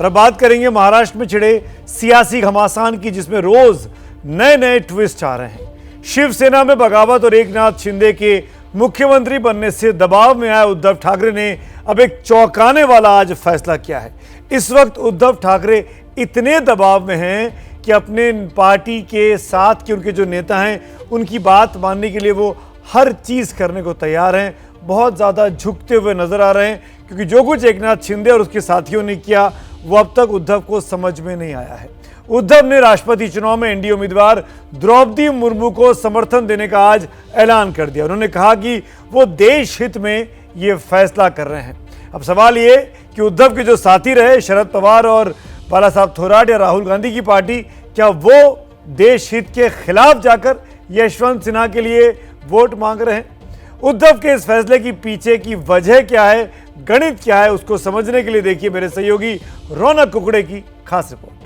और अब बात करेंगे महाराष्ट्र में छिड़े सियासी घमासान की, जिसमें रोज नए नए ट्विस्ट आ रहे हैं। शिवसेना में बगावत और एकनाथ शिंदे के मुख्यमंत्री बनने से दबाव में आए उद्धव ठाकरे ने अब एक चौंकाने वाला आज फैसला किया है। इस वक्त उद्धव ठाकरे इतने दबाव में हैं कि अपने पार्टी के साथ के उनके जो नेता हैं उनकी बात मानने के लिए वो हर चीज करने को तैयार हैं। बहुत ज्यादा झुकते हुए नजर आ रहे हैं, क्योंकि जो कुछ एकनाथ शिंदे और उसके साथियों ने किया वो अब तक उद्धव को समझ में नहीं आया है। उद्धव ने राष्ट्रपति चुनाव में एनडीए उम्मीदवार द्रौपदी मुर्मू को समर्थन देने का आज ऐलान कर दिया। उन्होंने कहा कि वो देश हित में ये फैसला कर रहे हैं। अब सवाल ये कि उद्धव के जो साथी रहे शरद पवार और बाला साहब थोराट या राहुल गांधी की पार्टी, क्या वो देश हित के खिलाफ जाकर यशवंत सिन्हा के लिए वोट मांग रहे हैं? उद्धव के इस फैसले की पीछे की वजह क्या है, गणित क्या है, उसको समझने के लिए देखिए मेरे सहयोगी रौनक कुकड़े की खास रिपोर्ट।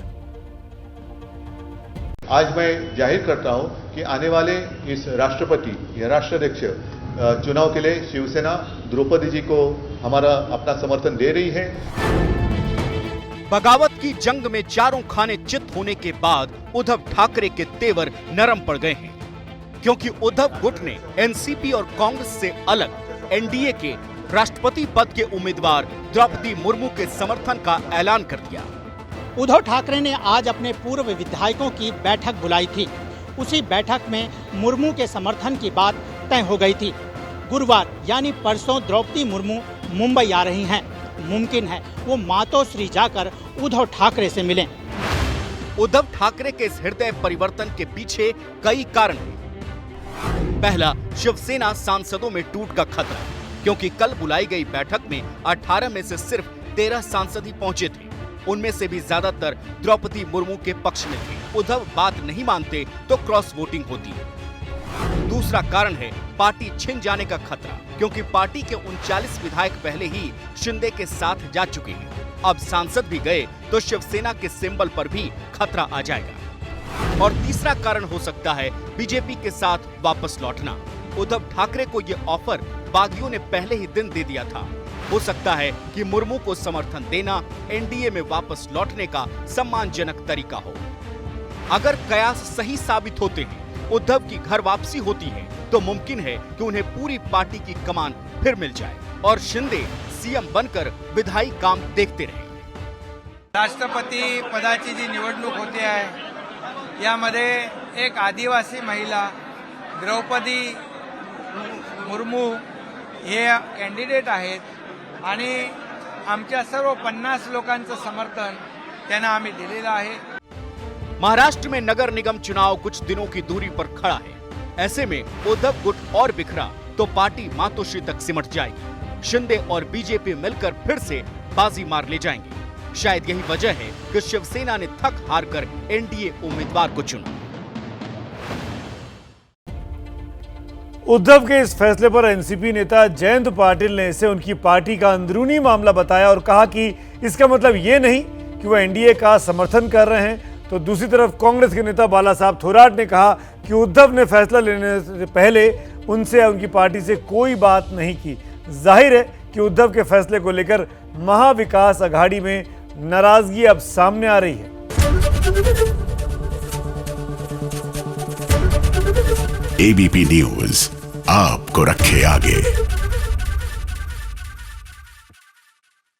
आज मैं जाहिर करता हूं कि आने वाले इस राष्ट्रपति या राष्ट्राध्यक्ष चुनाव के लिए शिवसेना द्रौपदी जी को हमारा अपना समर्थन दे रही है। बगावत की जंग में चारों खाने चित होने के बाद उद्धव ठाकरे के तेवर नरम पड़ गए हैं, क्योंकि उद्धव गुट ने एनसीपी और कांग्रेस से अलग एनडीए के राष्ट्रपति पद के उम्मीदवार द्रौपदी मुर्मू के समर्थन का ऐलान कर दिया। उद्धव ठाकरे ने आज अपने पूर्व विधायकों की बैठक बुलाई थी। उसी बैठक में मुर्मू के समर्थन की बात तय हो गई थी। गुरुवार यानी परसों द्रौपदी मुर्मू मुंबई आ रही हैं। मुमकिन है वो मातोश्री जाकर उद्धव ठाकरे से मिलें। उद्धव ठाकरे के इस हृदय परिवर्तन के पीछे कई कारण हैं। पहला, शिवसेना सांसदों में टूट का खतरा, क्योंकि कल बुलाई गई बैठक में 18 में से सिर्फ 13 सांसद ही पहुंचे थे। उनमें से भी ज्यादातर द्रौपदी मुर्मू के पक्ष में थे। उद्धव बात नहीं मानते तो क्रॉस वोटिंग होती है। दूसरा कारण है पार्टी छिन जाने का खतरा, क्योंकि पार्टी के 39 विधायक पहले ही शिंदे के साथ जा चुके हैं। अब सांसद भी गए तो शिवसेना के सिंबल पर भी खतरा आ जाएगा। और तीसरा कारण हो सकता है बीजेपी के साथ वापस लौटना। उद्धव ठाकरे को ये ऑफर बागियों ने पहले ही दिन दे दिया था। हो सकता है कि मुर्मू को समर्थन देना एनडीए में वापस लौटने का सम्मानजनक तरीका हो। अगर कयास सही साबित होते हैं, उद्धव की घर वापसी होती है, तो मुमकिन है कि उन्हें पूरी पार्टी की कमान फिर मिल जाए और शिंदे सीएम बनकर विधायी काम देखते रहे। राष्ट्रपती पदाची जी निवडणूक होते आहे यामध्ये एक आदिवासी महिला द्रौपदी मुर्मू हे कॅन्डिडेट आहेत आणि आमच्या सर्व 50 लोकांचं समर्थन त्यांना आम्ही दिलेलं आहे। महाराष्ट्र में नगर निगम चुनाव कुछ दिनों की दूरी पर खड़ा है। ऐसे में उद्धव गुट और बिखरा तो पार्टी मातोश्री तक सिमट जाएगी। शिंदे और बीजेपी मिलकर फिर से बाजी मार ले जाएंगे। शायद यही वजह है कि शिवसेना ने थक हार कर एनडीए उम्मीदवार को चुना। उद्धव के इस फैसले पर एनसीपी नेता जयंत पाटिल ने इसे उनकी पार्टी का अंदरूनी मामला बताया और कहा कि इसका मतलब ये नहीं कि वो एनडीए का समर्थन कर रहे हैं। तो दूसरी तरफ कांग्रेस के नेता बाला साहब थोराट ने कहा कि उद्धव ने फैसला लेने से पहले उनसे उनकी पार्टी से कोई बात नहीं की। जाहिर है कि उद्धव के फैसले को लेकर महाविकास अघाड़ी में नाराजगी अब सामने आ रही है। एबीपी न्यूज आपको रखे आगे।